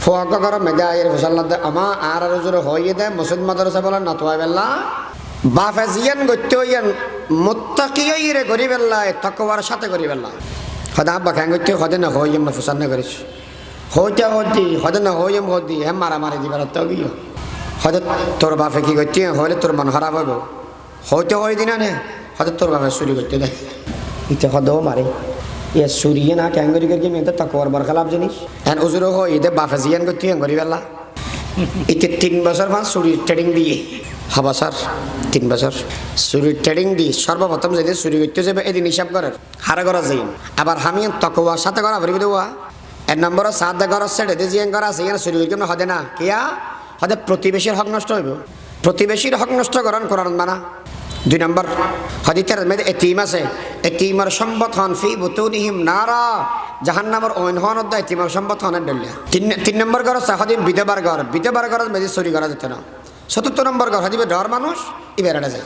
ফোয়াক কর মেজায়ের ফসল্লাদ আমা আর জোরে হইয়ে দে মসজিদ মাদ্রাসা বলেন না তোয়া বেল্লা বাফে জিয়ান গত্য হইয়ান মুত্তাকিয়ই রে গরি বেল্লা তাকওয়ার সাথে গরি বেল্লা খদা আব্বা খান গত্য খদে না হইয়াম না ফুসান না করিস হইতে হদি খদে না হইয়াম হদি হে মারা মারি দিবার তো গিয়ে খদে তোর বাফে কি গত্য হইলে তোর মন খারাপ হইব হইতে হই দিনা নে খদে তোর বাফে চুরি করতে দে ইতে খদও মারে এ চুরিয়ে না ক্যাঙ্গরি করি মেয়ে তাকওয়ার বরখলাপ জিনিস এন উজুরো হই দে বাফে জিয়ান গত্য গরি বেল্লা ইতে 3 বছর পাঁচ চুরি ট্রেডিং দিয়ে হবা স্যার 3 বছর চুরি ট্রেডিং দি সর্বপ্রথম যদি চুরি করতে যাবে এদিন হিসাব করার হারা করা যাই আবার আমি তকওয়ার সাথে করা ভরি দেওয়া 1 নম্বর সাত করার সেটে দিয়ে জিয়ান করা আছে এখানে চুরি করতে হদে না কিয়া হদে প্রতিবেশীর হক নষ্ট হইব প্রতিবেশীর হক নষ্ট করান কোরআন মানা 2 নম্বর হাদিসের মধ্যে এতিম আছে এতিমের সম্পদ হন ফি বুতুনিহিম নারা জাহান্নামের ওইনহন অধ্যায় এতিমের সম্পদ হনের ডলিয়া 3 নম্বর ঘর আছে হাদিম বিধবার ঘরের মধ্যে চুরি করা যেত না 74 নম্বর ঘর হাদিবে ডর মানুষ ইবেরাটা যায়